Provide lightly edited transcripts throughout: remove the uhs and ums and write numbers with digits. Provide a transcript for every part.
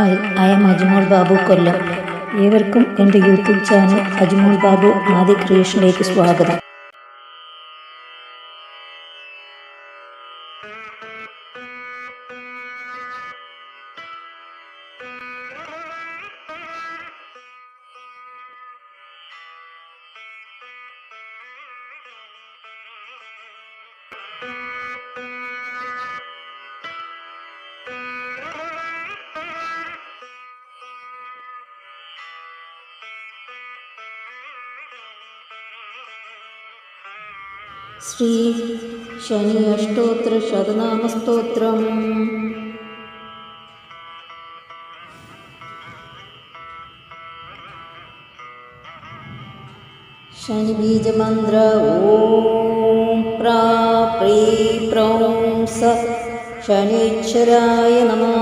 Hi, I M അജ്മോൾ Babu, കൊല്ലം. ഏവർക്കും എൻ്റെ YouTube channel അജ്മോൾ Babu ആദി ക്രിയേഷനിലേക്ക് സ്വാഗതം. ശ്രീ ശനി അഷ്ടോത്തര ശതനാമസ്തോത്രം. ശനി ബീജമന്ത്ര ഓം പ്രാ പ്രീ പ്രൗം സ ശനീശ്വരായ നമഃ.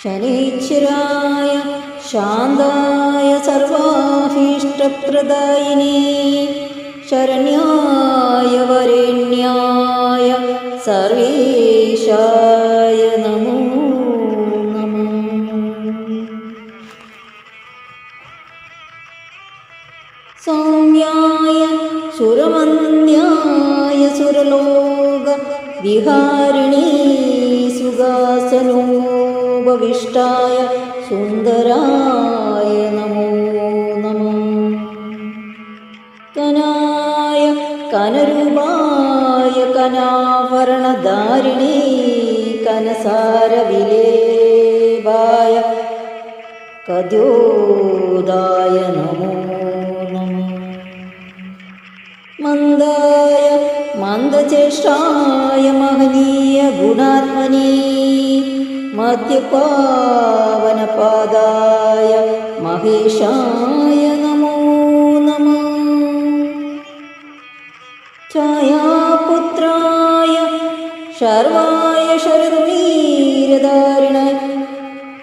ശനീശ്വരായ ശാന്തായ സർവാഭീഷ്ടപ്രദായിനേ ശരണ്യായ വരേണ്യായ സർവേശായ നമോ നമഃ. സൗമ്യായ സുരമന്യായ സുരലോക വിഹാരിണീ സുഖാസനോപവിഷ്ടായ സുന്ദരായ നമോ നമഃ. കനായ കനരൂപായ കനാഭരണധാരിണീ കനസാരവിലേപായ കദ്യോദായ നമോ നമഃ. മന്ദായ മന്ദചേഷ്ടായ മഹനീയ ഗുണാത്മനീ മധ്യപാവനപാദായ മഹേശായ നമോ നമഃ. ഛായാപുത്രായ ശർവായ ശരതുമീരധാരിണ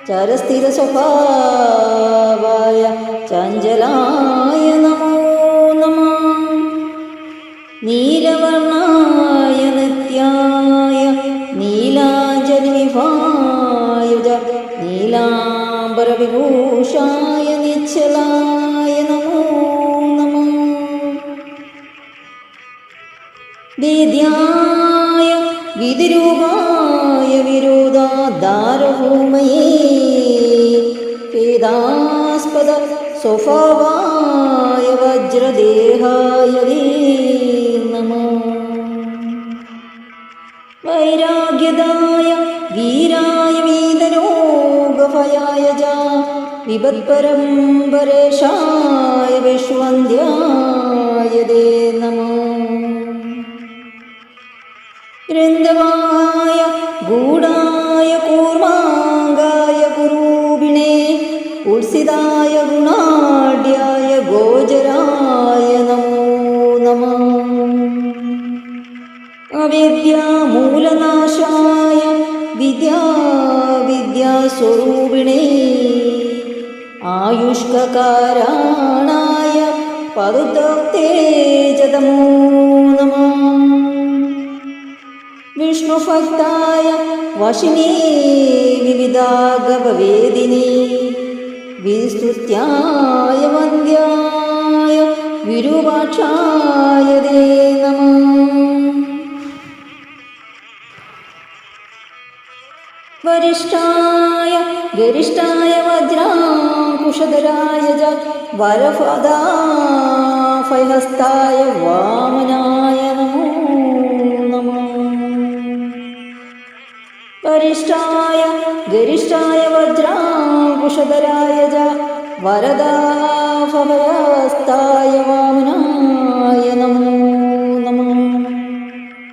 ചരസ്ഥിതസ്വഭാവായ ചഞ്ചലായ നമോ നമഃ. നീലവർണായ നിത്യായ നീലാഞ്ജലിവിഭായുജ നീലാംബരവിഭൂഷായ നിശ്ചലായ നമോ നമഃ. വേദ്യായ വിധിരൂപായ വിരോധാധാരഭൂമയേ വേദാസ്പദ സ്വഭാവായ വജ്രദേഹായ നമഃ. വൈരാഗ്യദായ വീരായ വീതരോഗഭയായ വിപത്പരംപരേശായ വിശ്വന്ധ്യായ നമഃ. ഗ്രന്ഥവായ ഗൂഢായ കൂർമാംഗായ കുരൂപിണേ ഉത്സിതായ ഗുണാഢ്യായ ഗോചരായ നമോ നമഃ. അവിദ്യാമൂലനാശായ വിദ്യാസ്വരൂപിണേ ആയുഷ്കാരാണായ പദുതേജതമോ നമഃ. വിഷ്ണുഭക്തായ വശിനേ വിവിധാഗവേദിനേ വിസ്തുത്യായ വന്ദ്യായ വിരൂപാക്ഷായ നമഃ. വരിഷ്ഠായ ഗരിഷ്ഠായ വജ്രാംകുശധരായ വരഫദാഭയഹസ്തായ വാമനായ നമോ നമഃ. വരിഷ്ഠായ ഗരിഷ്ഠായ വജ്രാംകുശധരായ വരദാഭയഹസ്തായ വാമനായ നമോ നമഃ.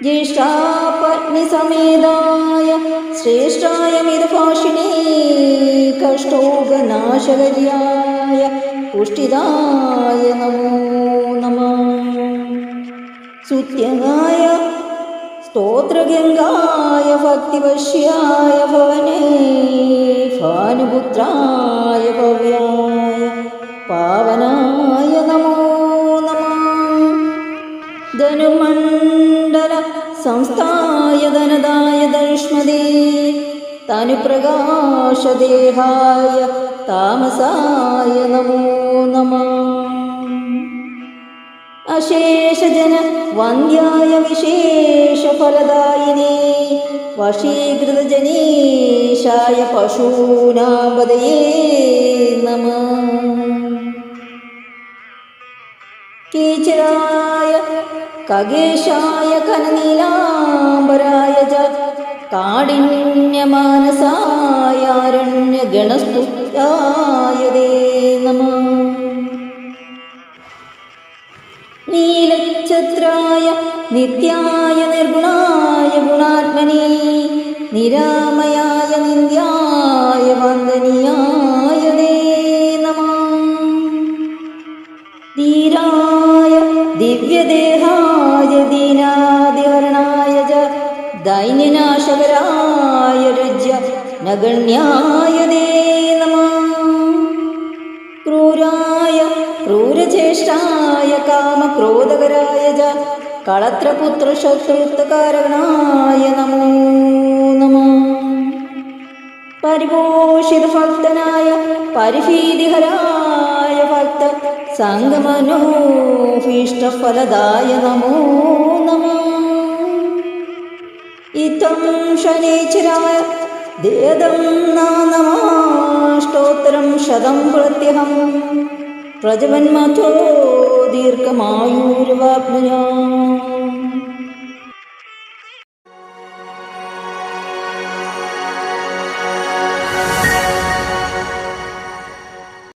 ജ്യേഷ്ഠാപത്നിസമേതായ ശ്രേഷ്ഠായ മിതഭാഷിണേ കഷ്ടോഗനാശകര്യായ പുഷ്ടിദായ നമോ നമഃ. സ്തുത്യനായ സ്തോത്രഗംഗായ ഭക്തിവശ്യായ ഭവനേ ഭാനുപുത്രായ ഭവ്യായ പാവനായ നമോ നമഃ. ധനുമണ്ഡല സംസ്ഥായ ധനദായ ധനുഷ്മതേ തനുപ്രകാശദേഹായ താമസായ നമോ നമഃ. അശേഷജന വന്ദ്യായ വിശേഷഫലദായിനേ വശീകൃതജനീശായ പശൂനാംപതയേ നമഃ. കീചരായ കഗേശായ കനനീലാംബരായ ച കാഠിന്യമാനസായ അരണ്യഗണസ്തുത്യായ തേ നമഃ. നീലഛത്രായ നിത്യായ നിർഗുണായ ഗുണാത്മനേ നിരാമയായ നിന്ദ്യായ വന്ദനീയായ തേ നമഃ. ധീരായ ദിവ്യദേഹായ ദീനാദിഹരണായ ച ദൈന്യനാശകരായ രജ്യ നഗണ്യായ തേ നമഃ. ക്രൂരായ ക്രൂരചേഷ്ടായ കാമക്രോധകരായ ച കളത്രപുത്രശത്രുത്വകാരണായ നമോ നമഃ. പരിപോഷിതഭക്തനായ പരിഭീതിഹരായ ഭക്ത സംഗമനോഭീഷ്ടഫലദായ നമോ നമഃ. ഇത്തം ശനീശ്വരായ ദേദം നാമമാഷ്ടോത്തരം ശതം പ്രത്യഹം പ്രജവന്മഥോ ദീർഘമായൂർവാപ്നുയാം.